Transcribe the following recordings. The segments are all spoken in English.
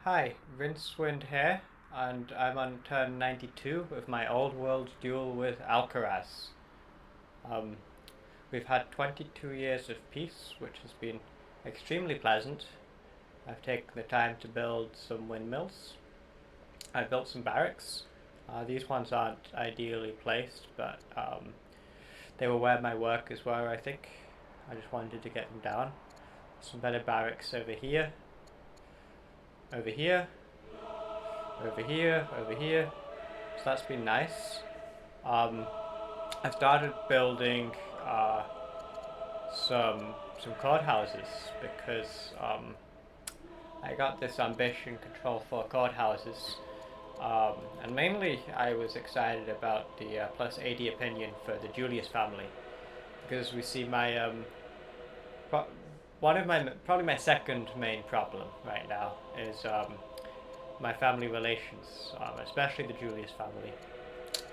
Hi, Rincewind here, and I'm on turn 92 of my old world duel with alcaras. Um, we've had 22 years of peace, which has been extremely pleasant. I've taken the time to build some windmills. I've built some barracks. These ones aren't ideally placed, but they were where my workers were, I think. I just wanted to get them down. Some better barracks over here, over here, over here, over here. So that's been nice. Um, I started building uh, some courthouses because I got this ambition control for courthouses, and mainly I was excited about the plus 80 opinion for the Julius family because we see my pro- one of my probably my second main problem right now is my family relations, especially the Julius family.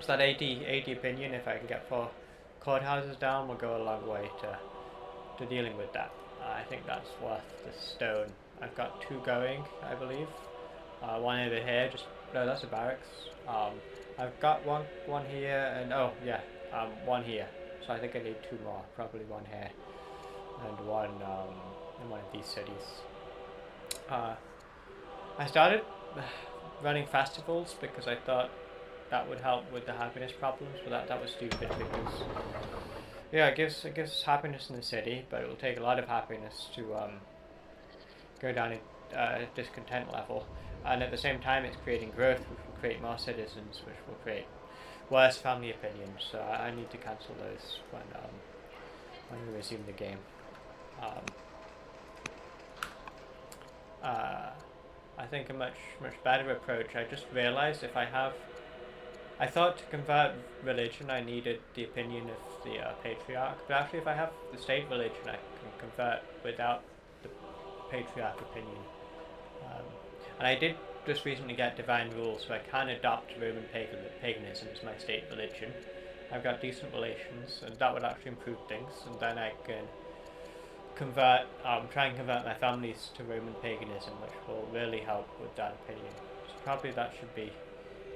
So that 80 opinion, if I can get four courthouses down, will go a long way to dealing with that. I think that's worth the stone. I've got two going, I believe. One over here, just no, that's a barracks. I've got one here, and oh yeah, one here. So I think I need two more. Probably one here, and one in one of these cities. Uh, I started running festivals because I thought that would help with the happiness problems, but that was stupid because yeah, it gives us happiness in the city, but it will take a lot of happiness to go down a discontent level, and at the same time, it's creating growth, which will create more citizens, which will create worse family opinions. So I need to cancel those when we resume the game. Um, uh, I think a much better approach. I just realized if I have I thought to convert religion I needed the opinion of the patriarch, but actually if I have the state religion I can convert without the patriarch opinion. Um, and I did just recently get divine rule, so I can adopt Roman paganism as my state religion. I've got decent relations, and that would actually improve things, and then I can try and convert my families to Roman paganism, which will really help with that opinion. So probably that should be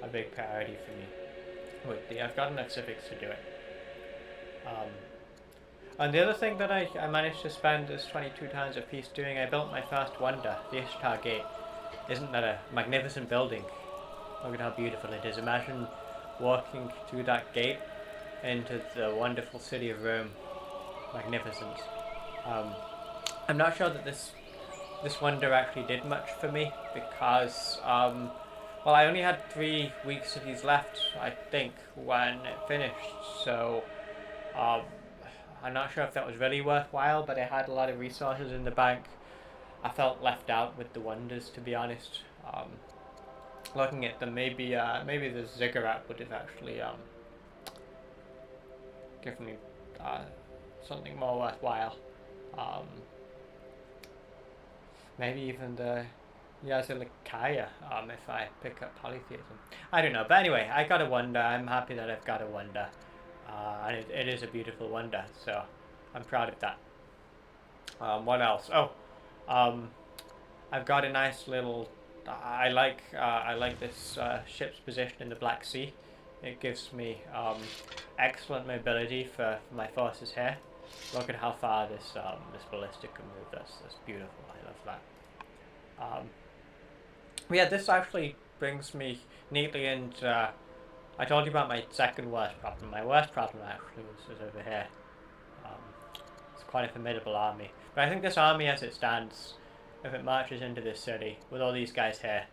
a big priority for me. I've got enough civics to do it. Um, and the other thing that I managed to spend is 22 times of peace doing, I built my first wonder, the Ishtar Gate. Isn't that a magnificent building? Look at how beautiful it is. Imagine walking through that gate into the wonderful city of Rome. Magnificent. Um, I'm not sure that this wonder actually did much for me because well, I only had 3 weeks of these left, I think, when it finished. So um, I'm not sure if that was really worthwhile, but I had a lot of resources in the bank. I felt left out with the wonders, to be honest. Looking at them, maybe the ziggurat would have actually given me something more worthwhile. Um, Maybe even the Yazilakaya, if I pick up polytheism. I don't know. But anyway, I got a wonder. I'm happy that I've got a wonder. And it is a beautiful wonder, so I'm proud of that. What else? Oh, um, I've got a nice little. I like this ship's position in the Black Sea. It gives me excellent mobility for my forces here. Look at how far this ballistic can move. That's beautiful. I love that. Um, yeah, this actually brings me neatly into. I told you about my second worst problem. My worst problem actually was over here. Um, it's quite a formidable army. But I think this army as it stands, if it marches into this city with all these guys here,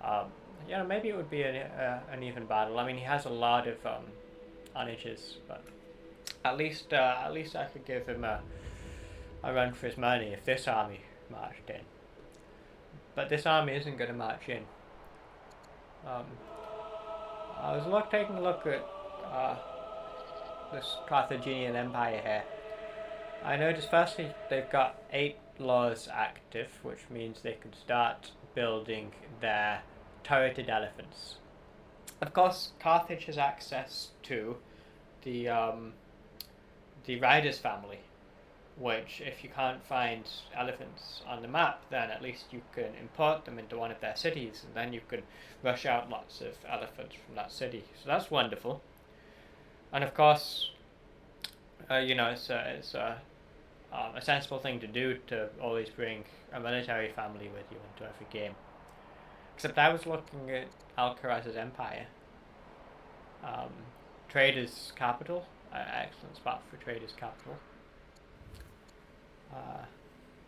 um, maybe it would be an even battle. I mean, he has a lot of onages, but at least I could give him a run for his money if this army marched in. But this army isn't going to march in. Um, I was taking a look at this Carthaginian Empire here. I noticed firstly they've got 8 laws active, which means they can start building their turreted elephants. Of course, Carthage has access to the the Riders family, which if you can't find elephants on the map, then at least you can import them into one of their cities, and then you can rush out lots of elephants from that city. So that's wonderful. And of course, it's a sensible thing to do to always bring a military family with you into every game. Except I was looking at Alcaraz's empire. Traders' capital, excellent spot for traders' capital.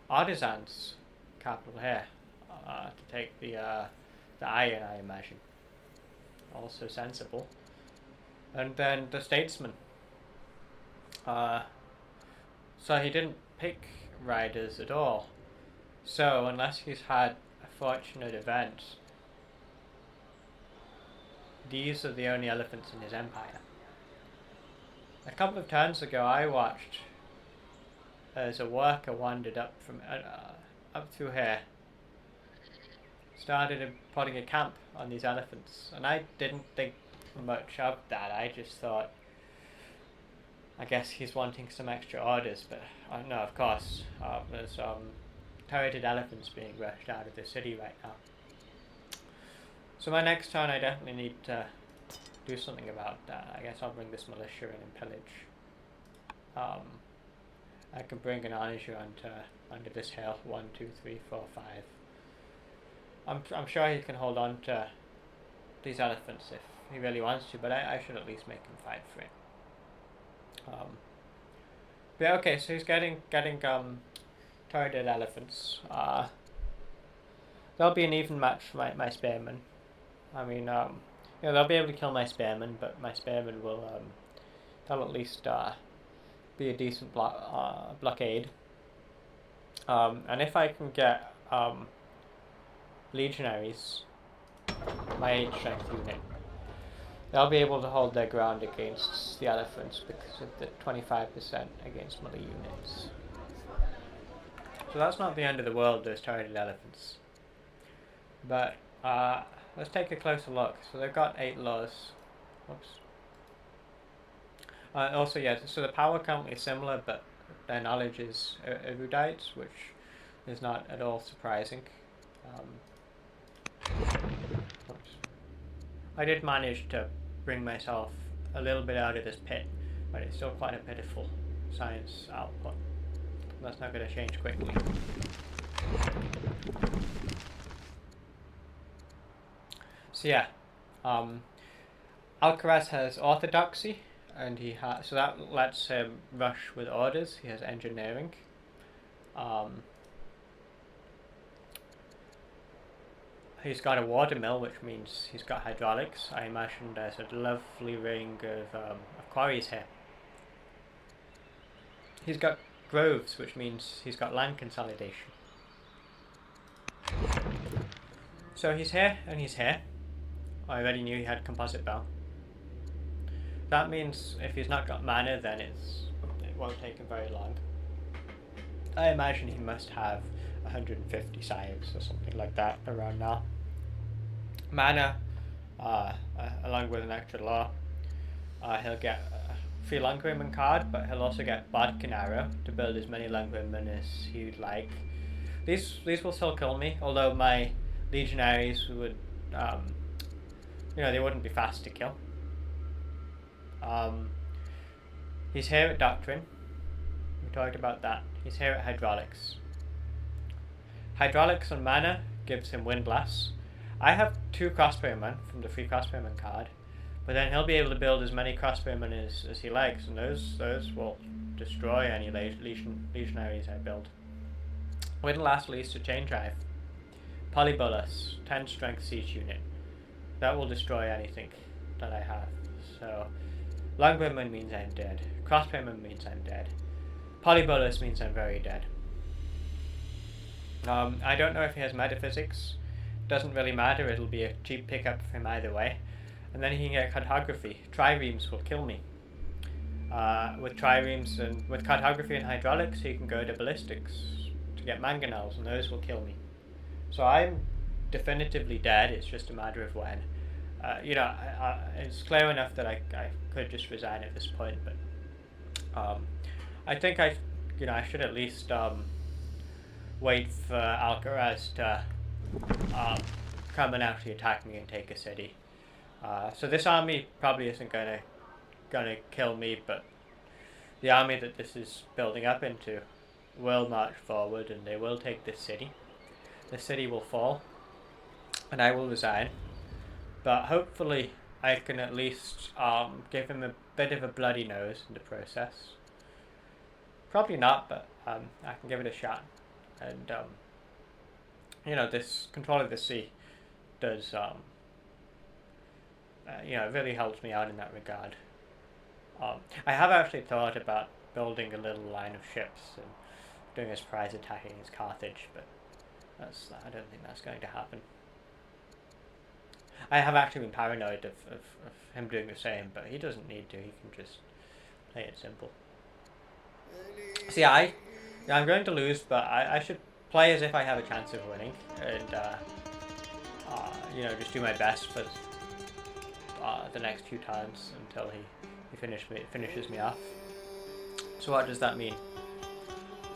Artisans' capital here, to take the iron, I imagine. Also sensible. And then the statesman. So he didn't pick riders at all. So unless he's had a fortunate event, these are the only elephants in his empire. A couple of turns ago, I watched as a worker wandered up from up through here, started putting a camp on these elephants, and I didn't think much of that. I just thought, I guess he's wanting some extra orders, but no, of course, there's turreted elephants being rushed out of the city right now. So my next turn, I definitely need to do something about that. I guess I'll bring this militia in and pillage. I can bring an onager onto this hill. 1, 2, 3, 4, 5. I'm sure he can hold on to these elephants if he really wants to, but I should at least make him fight for it. But okay, so he's getting turreted elephants. There'll be an even match for my spearmen. I mean, they'll be able to kill my spearmen, but my spearmen will they'll at least be a decent blockade. And if I can get legionaries, my 8 strength unit, they'll be able to hold their ground against the elephants because of the 25% against melee units. So that's not the end of the world, those turreted elephants. But let's take a closer look. So they've got 8 laws. Whoops. Also, yeah, so the power currently is similar, but their knowledge is erudite, which is not at all surprising. I did manage to bring myself a little bit out of this pit, but it's still quite a pitiful science output. That's not going to change quickly. So yeah, Alcaraz has orthodoxy, and so that lets him rush with orders. He has engineering. He's got a water mill, which means he's got hydraulics. I imagine there's a lovely ring of quarries here. He's got groves, which means he's got land consolidation. So he's here and he's here. I already knew he had composite bow. That means if he's not got mana, then it won't take him very long. I imagine he must have 150 scythes or something like that around now. Mana, along with an extra law, he'll get a free Lungwomen card, but he'll also get Bodkin Arrow to build as many Lungwomen as he'd like. These will still kill me, although my legionaries would, they wouldn't be fast to kill. He's here at Doctrine. We talked about that. He's here at Hydraulics. Hydraulics on mana gives him Windblast. I have 2 crossbowmen from the free crossbowman card, but then he'll be able to build as many crossbowmen as he likes, and those will destroy any legionaries I build. Windblast leads to Chain Drive. Polybolus, 10 strength siege unit. That will destroy anything that I have. So Lungwomen means I'm dead. Crossbowman means I'm dead. Polybolus means I'm very dead. I don't know if he has metaphysics. Doesn't really matter, it'll be a cheap pickup for him either way. And then he can get cartography. Triremes will kill me. With triremes and with cartography and hydraulics, he can go to ballistics to get mangonels, and those will kill me. So I'm definitively dead, it's just a matter of when. It's clear enough that I could just resign at this point, but I think I I should at least wait for alcaras to come and actually attack me and take a city. So this army probably isn't gonna kill me, but the army that this is building up into will march forward and they will take this city. The city will fall, and I will resign. But hopefully, I can at least give him a bit of a bloody nose in the process. Probably not, but I can give it a shot. And this control of the sea does it really helps me out in that regard. I have actually thought about building a little line of ships and doing a surprise attack against Carthage, but I don't think that's going to happen. I have actually been paranoid of him doing the same, but he doesn't need to. He can just play it simple. See, I'm going to lose, but I should play as if I have a chance of winning, and just do my best for the next few times until he finishes me off. So what does that mean?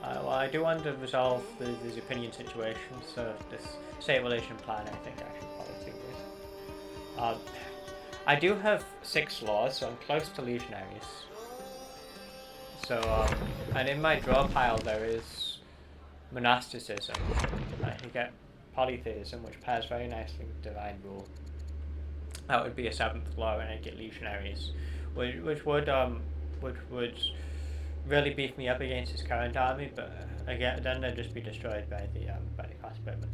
Well, I do want to resolve these opinion situations, so this state relation plan I think I should probably do with. I do have 6 laws, so I'm close to legionaries. So, and in my draw pile there is monasticism. You get polytheism, which pairs very nicely with divine rule. That would be a 7th law, and I get legionaries, which would really beef me up against his current army, but again, then they'd just be destroyed by the crossbowmen.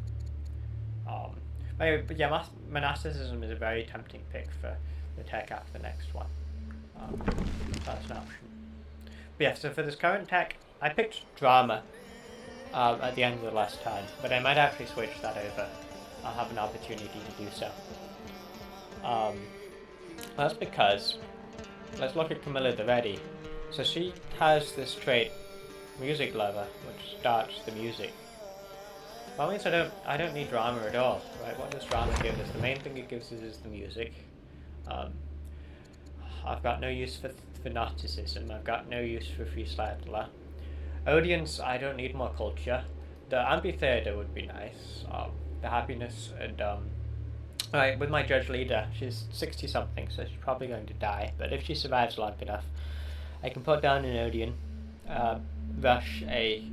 But yeah, monasticism is a very tempting pick for the tech after the next one. That's an option. But yeah, so for this current tech, I picked drama at the end of the last turn, but I might actually switch that over. I'll have an opportunity to do so. That's because, let's look at Camilla the Ready. So she has this trait, Music Lover, which starts the music. Well, that means I don't need drama at all, right? What does drama give us? The main thing it gives us is the music. I've got no use for Gnosticism. I've got no use for Freeslider. Audience, I don't need more culture. The amphitheater would be nice. The happiness and right, with my judge leader, she's 60 something, so she's probably going to die. But if she survives long enough, I can put down an Odeon, rush a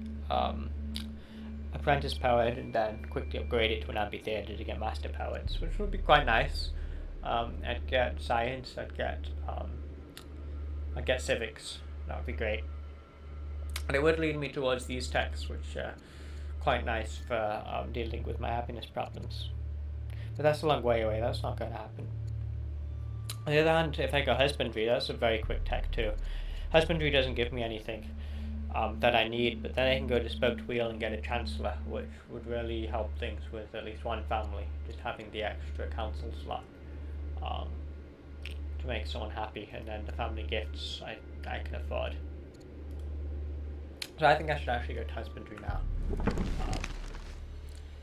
apprentice powered, and then quickly upgrade it to an amphitheater to get master powered, which would be quite nice. I'd get science, I'd get civics. That would be great. And it would lead me towards these techs, which are quite nice for dealing with my happiness problems. But that's a long way away, that's not going to happen. On the other hand, if I go husbandry, that's a very quick tech too. Husbandry doesn't give me anything that I need, but then I can go to Spoked Wheel and get a Chancellor, which would really help things with at least one family, just having the extra council slot to make someone happy, and then the family gifts I can afford. So I think I should actually go to husbandry now.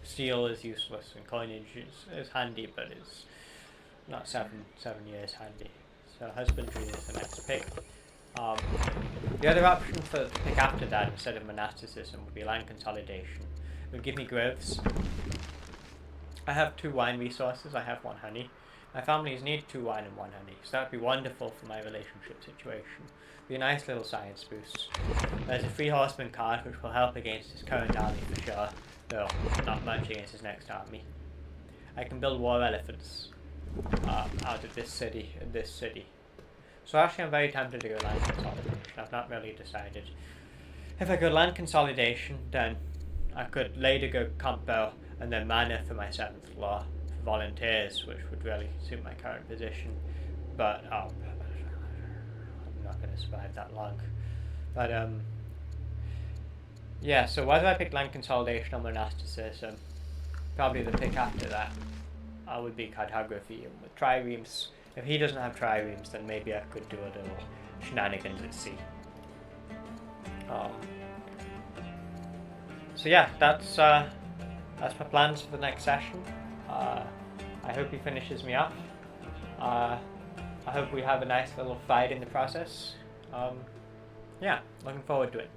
Steel is useless, and coinage is handy, but it's not 7 years handy. So husbandry is the next pick. The other option to pick after that instead of monasticism would be land consolidation. It would give me groves. I have 2 wine resources, I have 1 honey. My families need 2 wine and 1 honey, so that would be wonderful for my relationship situation. Be a nice little science boost. There's a 3 horseman card which will help against his current army for sure, though not much against his next army. I can build war elephants out of this city and this city. So actually I'm very tempted to go land consolidation. I've not really decided. If I go land consolidation, then I could later go combo and then mana for my 7th law for volunteers, which would really suit my current position. But I'm not going to survive that long. But yeah, so whether I pick land consolidation or monasticism, probably the pick after that would be cartography. And with triremes, if he doesn't have triremes, then maybe I could do a little shenanigans at sea. So yeah, that's my plans for the next session. I hope he finishes me off. I hope we have a nice little fight in the process. Yeah, looking forward to it.